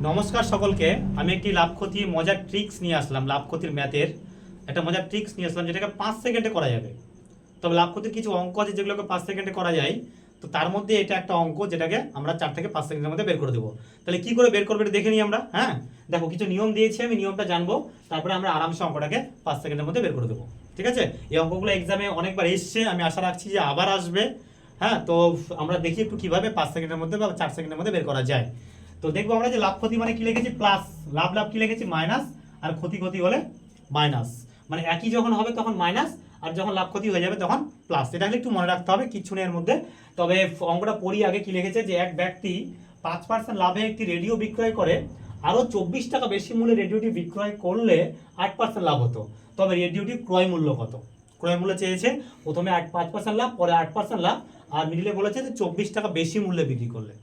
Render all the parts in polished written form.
নমস্কার সকলকে। আমি একটি লাভ ক্ষতি মজার ট্রিক্স নিয়ে আসলাম। লাভ ক্ষতির ম্যাথের একটা মজার ট্রিক্স নিয়ে আসলাম, যেটাকে 5 সেকেন্ডে করা যাবে। তবে লাভ ক্ষতির কিছু অঙ্ক আছে যেগুলোকে 5 সেকেন্ডে করা যায়, তো তার মধ্যে এটা একটা অঙ্ক যেটাকে আমরা 4 থেকে 5 সেকেন্ডের মধ্যে বের করে দেবো। তাহলে কি করে বের করবে এটা দেখে নিই আমরা। হ্যাঁ, দেখো কিছু নিয়ম দিয়েছি, আমি নিয়মটা জানবো, তারপরে আমরা আরামসে অঙ্কটাকে 5 সেকেন্ডের মধ্যে বের করে দেবো। ঠিক আছে? এই অঙ্কগুলো এক্সামে অনেকবার এসছে, আমি আশা রাখছি যে আবার আসবে। হ্যাঁ, তো আমরা দেখি একটু কিভাবে 5 সেকেন্ডের মধ্যে বা 4 সেকেন্ডের মধ্যে বের করা যায়। তো দেখবো আমরা যে লাভ ক্ষতি মানে কি লিখেছি প্লাস, লাভ লাভ কি লিখেছি মাইনাস, আর ক্ষতি ক্ষতি হলে মাইনাস। মানে একই যখন হবে তখন মাইনাস, আর যখন লাভ ক্ষতি হয়ে যাবে তখন প্লাস। এটা হলে একটু মনে রাখতে হবে, কিচ্ছু নেই এর মধ্যে। তবে অঙ্কটা পড়ি আগে। কি লিখেছে যে এক ব্যক্তি 5% লাভে একটি রেডিও বিক্রয় করে, আরও 24 টাকা বেশি মূল্যে রেডিওটি বিক্রয় করলে 8% লাভ হতো। তবে রেডিওটির ক্রয় মূল্য কত? ক্রয় মূল্য চেয়েছে, প্রথমে 5% লাভ, পরে 8% লাভ, আর মিডিলে বলেছে যে 24 টাকা বেশি মূল্যে বিক্রি করলে।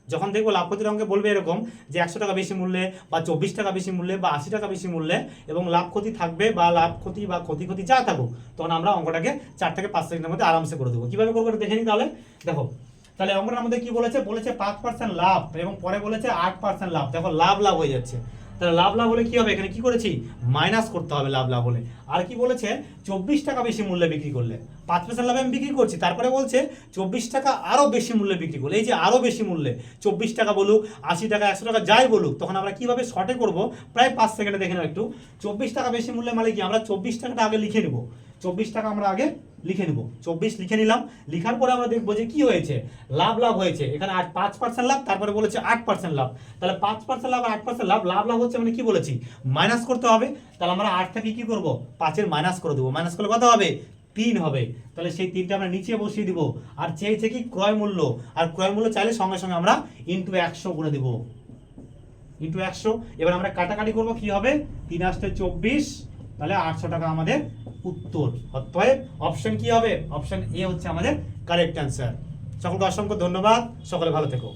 যখন দেখবো লাভ ক্ষতির অঙ্কে বলবে এরকম যে 100 টাকা বেশি মূল্যে বা 24 টাকা বেশি মূল্যে বা 80 টাকা বেশি মূল্যে এবং লাভ ক্ষতি থাকবে বা লাভ ক্ষতি বা ক্ষতি ক্ষতি যা থাকুক, তখন আমরা অঙ্কটাকে 4 থেকে 5 সেকেন্ডের মধ্যে আরামসে করে দেবো। কিভাবে করবো দেখে নিই তাহলে। দেখো, তাহলে অঙ্কটার মধ্যে কি বলেছে, 5% লাভ এবং পরে বলেছে 8% লাভ। দেখো লাভ লাভ হয়ে যাচ্ছে, তাহলে লাভ লাভ হলে কি হবে, এখানে কি করেছি মাইনাস করতে হবে লাভ লাভ হলে। আর কি বলেছে 24 টাকা বেশি মূল্যে বিক্রি করলে, 5% লাভে আমি বিক্রি করছি, তারপরে বলছে 24 টাকা আরও বেশি মূল্যে বিক্রি করলে। এই যে আরও বেশি মূল্যে 24 টাকা বলুক, 80 টাকা, 100 টাকা যাই বলুক, তখন আমরা কিভাবে শর্টে করব প্রায় 5 সেকেন্ডে দেখে নাও একটু। 24 টাকা বেশি মূল্যে মানে কি, আমরা 24 টাকাটা আগে লিখে নেব। 24 টাকা আমরা আগে লিখে নেব, 24 লিখে নিলাম। লিখার পরে আমরা দেখবো যে কি হয়েছে, লাভ লাভ হয়েছে। এখানে 5% লাভ, তারপরে বলেছে 8% লাভ। তাহলে 5% লাভ আর 8% লাভ, লাভ লাভ হচ্ছে মানে কি বলেছি মাইনাস করতে হবে। তাহলে আমরা 8 থেকে কি করব, 5-এর মাইনাস করে দেবো। মাইনাস করলে কত হবে, 3 হবে। তাহলে সেই 3টা আমরা নিচে বসিয়ে দিব। আর চেয়েছে কি ক্রয় মূল্য, আর ক্রয় মূল্য চাইলে সঙ্গে সঙ্গে আমরা ইন্টু 100 করে দেব, ইন্টু 100। এবার আমরা কাটাকাটি করব, কি হবে 3 আসতে 24, তাহলে 800 টাকা আমাদের উত্তর। অতএব অপশন কি হবে, অপশন এ হচ্ছে আমাদের কারেক্ট অ্যান্সার। সকলকে অসংখ্য ধন্যবাদ, সকলে ভালো থেকো।